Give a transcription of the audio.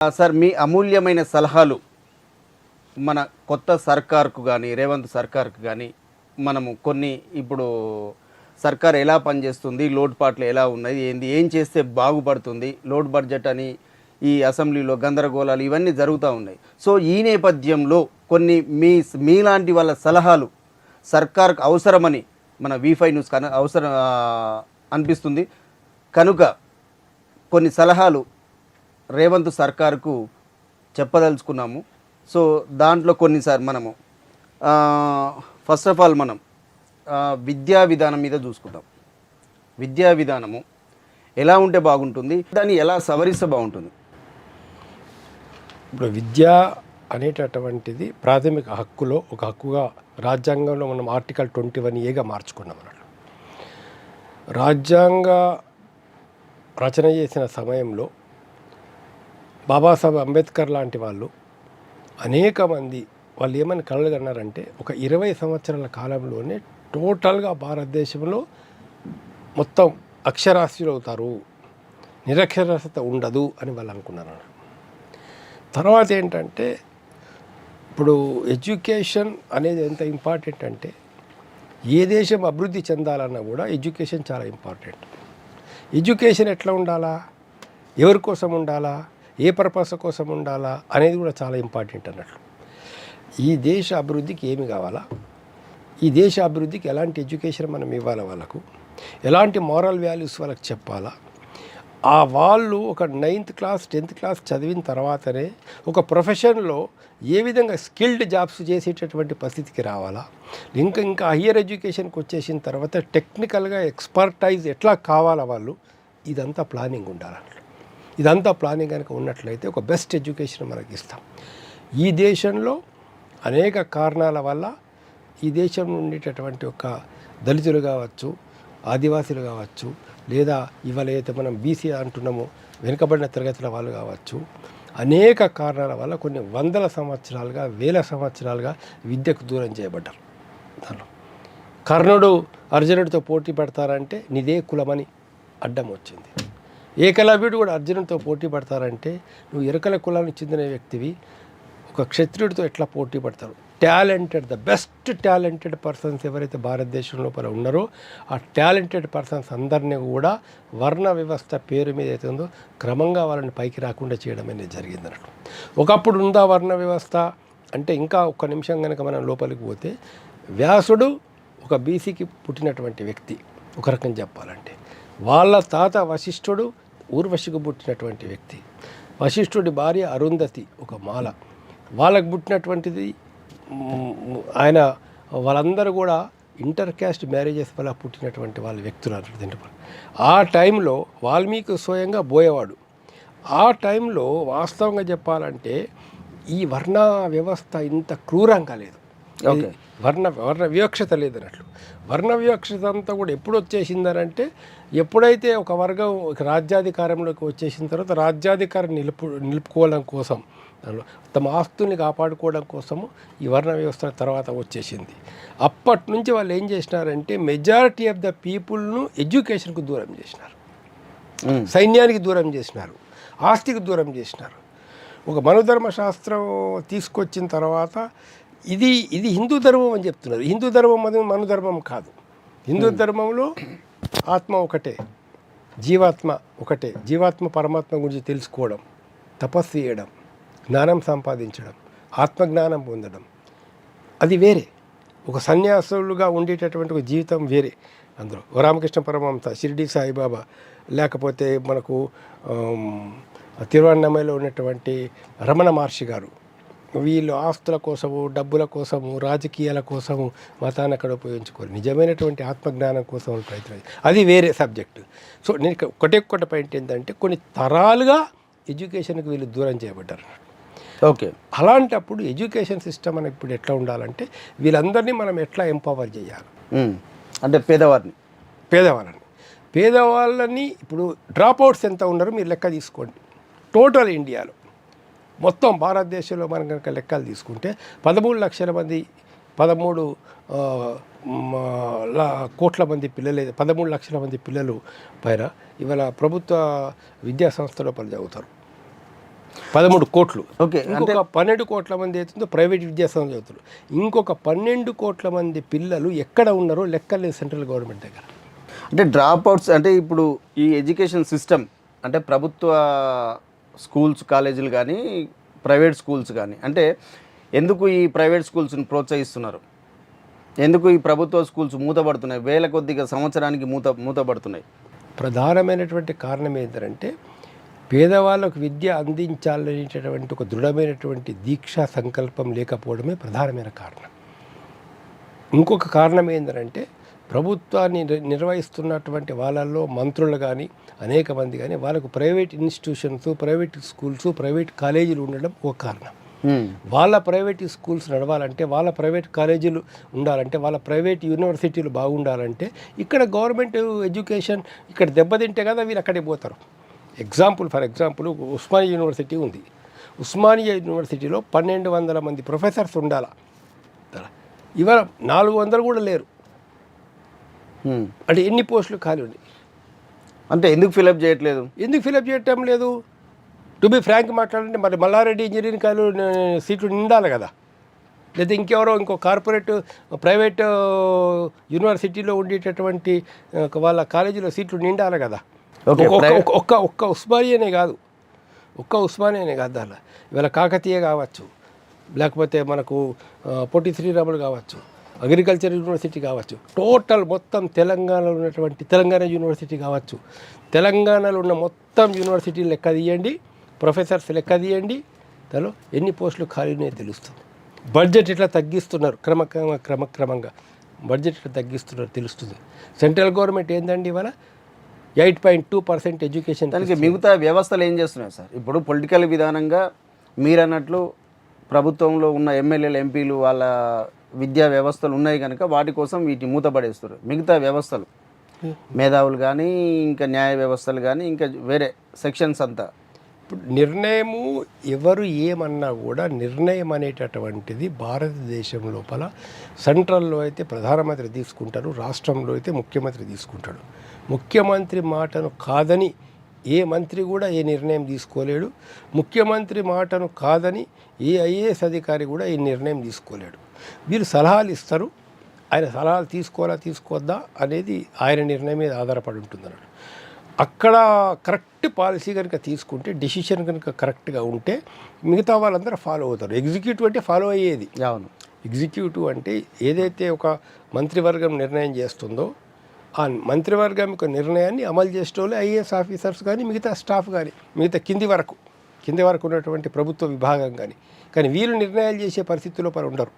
Sir మీ అమూల్యమైన సలహాలు మన కొత్త సర్కార్కు కానీ రేవంత్ సర్కార్కు కానీ మనము కొన్ని ఇప్పుడు సర్కార్ ఎలా పనిచేస్తుంది, లోటుపాట్లు ఎలా ఉన్నాయి, ఏం చేస్తే బాగుపడుతుంది, లోడ్ బడ్జెట్ అని ఈ అసెంబ్లీలో గందరగోళాలు ఇవన్నీ జరుగుతూ ఉన్నాయి. సో ఈ నేపథ్యంలో కొన్ని మీలాంటి వాళ్ళ సలహాలు సర్కార్కు అవసరమని మన V5 న్యూస్ అవసరం అనిపిస్తుంది. కనుక కొన్ని సలహాలు రేవంత్ సర్కార్కు చెప్పదలుచుకున్నాము. సో దాంట్లో కొన్నిసారి మనము ఫస్ట్ ఆఫ్ ఆల్ మనం విద్యా విధానం మీద చూసుకుంటాం. విద్యా విధానము ఎలా ఉంటే బాగుంటుంది, దాన్ని ఎలా సవరిస్తే బాగుంటుంది? ఇప్పుడు విద్య అనేటటువంటిది ప్రాథమిక హక్కులో ఒక హక్కుగా రాజ్యాంగంలో మనం ఆర్టికల్ 21A మార్చుకున్నాం అన్నట్లు. రాజ్యాంగ రచన చేసిన సమయంలో బాబాసాహెబ్ అంబేద్కర్ లాంటి వాళ్ళు అనేక మంది వాళ్ళు ఏమని కలలు కన్నారంటే ఒక 20 సంవత్సరాల కాలంలోనే టోటల్గా భారతదేశంలో మొత్తం అక్షరాస్యులు అవుతారు, నిరక్షరాస్యత ఉండదు అని వాళ్ళు అనుకున్నారు. తర్వాత ఏంటంటే ఇప్పుడు ఎడ్యుకేషన్ అనేది ఎంత ఇంపార్టెంట్ అంటే ఏ దేశం అభివృద్ధి చెందాలన్నా కూడా ఎడ్యుకేషన్ చాలా ఇంపార్టెంట్. ఎడ్యుకేషన్ ఎట్లా ఉండాలా, ఎవరి కోసం ఉండాలా, ఏ పర్పస్ కోసం ఉండాలా అనేది కూడా చాలా ఇంపార్టెంట్ అన్నట్లు. ఈ దేశ అభివృద్ధికి ఏమి కావాలా, ఈ దేశ అభివృద్ధికి ఎలాంటి ఎడ్యుకేషన్ మనం ఇవ్వాలా, వాళ్ళకు ఎలాంటి మారల్ వాల్యూస్ వాళ్ళకి చెప్పాలా, ఆ వాళ్ళు ఒక 9th క్లాస్ 10th క్లాస్ చదివిన తర్వాతనే ఒక ప్రొఫెషన్లో ఏ విధంగా స్కిల్డ్ జాబ్స్ చేసేటటువంటి పరిస్థితికి రావాలా, ఇంకా హయ్యర్ ఎడ్యుకేషన్కి వచ్చేసిన తర్వాత టెక్నికల్గా ఎక్స్పర్టైజ్ ఎట్లా కావాలా వాళ్ళు, ఇదంతా ప్లానింగ్ ఉండాలన్నట్లు. ఇదంతా ప్లానింగ్ కనుక ఉన్నట్లయితే ఒక బెస్ట్ ఎడ్యుకేషన్ మనకి ఇస్తాం. ఈ దేశంలో అనేక కారణాల వల్ల ఈ దేశంలో ఉండేటటువంటి ఒక దళితులు కావచ్చు, ఆదివాసీలు కావచ్చు, లేదా ఇవాళ అయితే మనం బీసీ అంటున్నామో వెనుకబడిన తరగతుల వాళ్ళు కావచ్చు, అనేక కారణాల వల్ల కొన్ని వందల సంవత్సరాలుగా వేల సంవత్సరాలుగా విద్యకు దూరం చేయబడ్డారు. దానిలో కర్ణుడు అర్జునుడితో పోటీ పడతారంటే నీదే కులమని అడ్డం వచ్చింది. ఏకలవ్యుడు కూడా అర్జునుడితో పోటీ పడతారంటే నువ్వు ఎరకల కులానికి చెందిన వ్యక్తివి ఒక క్షత్రియుడితో ఎట్లా పోటీ పడతారు. Talented the best talented persons ఎవరైతే భారతదేశం లోపల ఉన్నారో ఆ టాలెంటెడ్ పర్సన్స్ అందరినీ కూడా వర్ణ వ్యవస్థ పేరు మీద అయితే ఉందో క్రమంగా వాళ్ళని పైకి రాకుండా చేయడం అనేది జరిగింది అన్నట్టు. ఒకప్పుడు ఉందా వర్ణ వ్యవస్థ అంటే ఇంకా ఒక్క నిమిషం కనుక మనం లోపలికి పోతే వ్యాసుడు ఒక బీసీకి పుట్టినటువంటి వ్యక్తి ఒక రకం చెప్పాలంటే, వాళ్ళ తాత వశిష్ఠుడు ఊర్వశికి పుట్టినటువంటి వ్యక్తి, వశిష్ఠుడి భార్య అరుంధతి ఒక మాల, వాళ్ళకు పుట్టినటువంటిది ఆయన, వాళ్ళందరూ కూడా ఇంటర్ క్యాస్ట్ మ్యారేజెస్ వల్ల పుట్టినటువంటి వాళ్ళ వ్యక్తులు అంటారు. ఆ టైంలో వాల్మీకి స్వయంగా బోయేవాడు. ఆ టైంలో వాస్తవంగా చెప్పాలంటే ఈ వర్ణ వ్యవస్థ ఇంత క్రూరంగా లేదు, వర్ణ వివక్షత లేదన్నట్లు. వర్ణ వివక్షత అంతా కూడా ఎప్పుడు వచ్చేసిందనంటే ఎప్పుడైతే ఒక వర్గం రాజ్యాధికారంలోకి వచ్చేసిన తర్వాత రాజ్యాధికారం నిలుపుకోవడం కోసం, తమ ఆస్తుల్ని కాపాడుకోవడం కోసము ఈ వర్ణ వ్యవస్థ తర్వాత వచ్చేసింది. అప్పటి నుంచి వాళ్ళు ఏం చేసినారంటే మెజారిటీ ఆఫ్ ద పీపుల్ను ఎడ్యుకేషన్కు దూరం చేసినారు, సైన్యానికి దూరం చేసినారు, ఆస్తికి దూరం చేసినారు. ఒక మనుధర్మ శాస్త్రం తీసుకొచ్చిన తర్వాత ఇది హిందూ ధర్మం అని చెప్తున్నారు. హిందూ ధర్మం అది మనుధర్మం కాదు. హిందూ ధర్మంలో ఆత్మ ఒకటే, జీవాత్మ ఒకటే. జీవాత్మ పరమాత్మ గురించి తెలుసుకోవడం, తపస్సు చేయడం, జ్ఞానం సంపాదించడం, ఆత్మజ్ఞానం పొందడం అది వేరే. ఒక సన్యాసులుగా ఉండేటటువంటి ఒక జీవితం వేరే. అందులో రామకృష్ణ పరమహంస, షిరిడి సాయిబాబా, లేకపోతే మనకు తిరువన్నమలలో ఉన్నటువంటి రమణ మహర్షి గారు, వీళ్ళు ఆస్తుల కోసము, డబ్బుల కోసము, రాజకీయాల కోసము మతాన్ని అక్కడ ఉపయోగించుకోరు. నిజమైనటువంటి ఆత్మజ్ఞానం కోసం ప్రయత్నం, అది వేరే సబ్జెక్టు. సో నేను ఒకటే పాయింట్ ఏంటంటే కొన్ని తరాలుగా ఎడ్యుకేషన్కి వీళ్ళు దూరం చేయబడ్డారు. ఓకే, అలాంటప్పుడు ఎడ్యుకేషన్ సిస్టమ్ అని ఇప్పుడు ఎట్లా ఉండాలంటే వీళ్ళందరినీ మనం ఎట్లా ఎంపవర్ చేయాలి అంటే పేదవాళ్ళని ఇప్పుడు డ్రాప్అవుట్స్ ఎంత ఉన్నారో మీరు లెక్క తీసుకోండి. టోటల్ ఇండియాలో మొత్తం భారతదేశంలో మనం కనుక లెక్కలు తీసుకుంటే 13 లక్షల మంది 13 కోట్ల మంది పిల్లలు, 13 లక్షల మంది పిల్లలు పైన ఇవాళ ప్రభుత్వ విద్యా సంస్థలో చదువుతారు. 13 కోట్లు. ఓకే, ఇంకొక 12 కోట్ల మంది అవుతుందో ప్రైవేట్ విద్యాసంస్థలు చదువుతారు. ఇంకొక 12 కోట్ల మంది పిల్లలు ఎక్కడ ఉన్నారో లెక్కలేదు సెంట్రల్ గవర్నమెంట్ దగ్గర. అంటే డ్రాప్ అవుట్స్ అంటే ఇప్పుడు ఈ ఎడ్యుకేషన్ సిస్టమ్ అంటే ప్రభుత్వ స్కూల్స్ కాలేజీలు కానీ ప్రైవేట్ స్కూల్స్ కానీ అంటే ఎందుకు ఈ ప్రైవేట్ స్కూల్స్ని ప్రోత్సహిస్తున్నారు, ఎందుకు ఈ ప్రభుత్వ స్కూల్స్ మూతపడుతున్నాయి, వేల కొద్దిగా సంవత్సరానికి మూతపడుతున్నాయి? ప్రధానమైనటువంటి కారణం ఏంటంటే పేదవాళ్ళకు విద్య అందించాలనేటటువంటి ఒక దృఢమైనటువంటి దీక్షా సంకల్పం లేకపోవడమే ప్రధానమైన కారణం. ఇంకొక కారణం ఏంటంటే ప్రభుత్వాన్ని నిర్వహిస్తున్నటువంటి వాళ్ళల్లో మంత్రులు కానీ అనేక మంది కానీ వాళ్ళకు private institutions, private schools, private కాలేజీలు ఉండడం ఒక కారణం. వాళ్ళ ప్రైవేట్ స్కూల్స్ నడవాలంటే, వాళ్ళ ప్రైవేట్ కాలేజీలు ఉండాలంటే, వాళ్ళ ప్రైవేట్ యూనివర్సిటీలు బాగుండాలంటే ఇక్కడ గవర్నమెంట్ ఎడ్యుకేషన్ ఇక్కడ దెబ్బతింటే కదా వీళ్ళు అక్కడికి పోతారు. ఫర్ ఎగ్జాంపుల్ ఉస్మానియా యూనివర్సిటీ ఉంది. ఉస్మానియా యూనివర్సిటీలో 1200 మంది ప్రొఫెసర్స్ ఉండాల. ఇవాళ 400 కూడా లేరు. అంటే ఎన్ని పోస్టులు ఖాళీ ఉన్నాయి? అంటే ఎందుకు ఫిలప్ చేయట్లేదు? ఎందుకు ఫిలప్ చేయటం లేదు? టు బి ఫ్రాంక్ మాట్లాడంటే మరి మల్లారెడ్డి ఇంజనీరింగ్ కాలేజ్ సీట్లు నిండాలి కదా, లేదా ఇంకో కార్పొరేట్ ప్రైవేట్ యూనివర్సిటీలో ఉండేటటువంటి వాళ్ళ కాలేజీలో సీట్లు నిండాలి కదా. ఒక్క ఉస్మానియానే కాదు దానిలో ఇవాళ కాకతీయ కావచ్చు, లేకపోతే మనకు పొట్టి శ్రీరాములు కావచ్చు, అగ్రికల్చర్ యూనివర్సిటీ కావచ్చు, టోటల్ మొత్తం తెలంగాణలో ఉన్నటువంటి తెలంగాణ యూనివర్సిటీ కావచ్చు, తెలంగాణలో ఉన్న మొత్తం యూనివర్సిటీలు లెక్క తీయండి, ప్రొఫెసర్స్ లెక్క తీయండి, దానిలో ఎన్ని పోస్టులు ఖాళీ ఉన్నాయో తెలుస్తుంది. బడ్జెట్ ఇట్లా తగ్గిస్తున్నారు క్రమక్రమంగా బడ్జెట్ ఇట్లా తగ్గిస్తున్నారు తెలుస్తుంది. సెంట్రల్ గవర్నమెంట్ ఏందండి ఇవాళ 8.2% ఎడ్యుకేషన్. దానికి మిగతా వ్యవస్థలు ఏం చేస్తున్నాయి సార్? ఇప్పుడు పొలిటికల్ విధానంగా మీరు అన్నట్లు ప్రభుత్వంలో ఉన్న ఎమ్మెల్యేలు, ఎంపీలు వాళ్ళ విద్యా వ్యవస్థలు ఉన్నాయి కనుక వాటి కోసం వీటిని మూతపడేస్తారు. మిగతా వ్యవస్థలు మేధావులు కానీ ఇంకా న్యాయ వ్యవస్థలు కానీ ఇంకా వేరే సెక్షన్స్ అంతా ఇప్పుడు నిర్ణయము ఎవరు ఏమన్నా కూడా నిర్ణయం అనేటటువంటిది భారతదేశం లోపల సెంట్రల్లో అయితే ప్రధానమంత్రి తీసుకుంటారు, రాష్ట్రంలో అయితే ముఖ్యమంత్రి తీసుకుంటాడు. ముఖ్యమంత్రి మాటను కాదని ఏ మంత్రి కూడా ఏ నిర్ణయం తీసుకోలేడు. ముఖ్యమంత్రి మాటను కాదని ఏ ఐఏఎస్ అధికారి కూడా ఏ నిర్ణయం తీసుకోలేడు. వీళ్ళు సలహాలు ఇస్తారు, ఆయన సలహాలు తీసుకోవద్దా అనేది ఆయన నిర్ణయం మీద ఆధారపడి ఉంటుందన్నాడు. అక్కడ కరెక్ట్ పాలసీ కనుక తీసుకుంటే, డెసిషన్ కనుక కరెక్ట్గా ఉంటే మిగతా వాళ్ళందరూ ఫాలో అవుతారు. ఎగ్జిక్యూటివ్ అంటే ఫాలో అయ్యేది. అవును, ఎగ్జిక్యూటివ్ అంటే ఏదైతే ఒక మంత్రివర్గం నిర్ణయం చేస్తుందో ఆ మంత్రివర్గం యొక్క నిర్ణయాన్ని అమలు చేసేటోళ్ళు ఐఏఎస్ ఆఫీసర్స్ కానీ మిగతా స్టాఫ్ కానీ మిగతా కింది వరకు ఉన్నటువంటి ప్రభుత్వ విభాగం కానీ వీళ్ళు నిర్ణయాలు చేసే పరిస్థితుల్లో ఉండరు.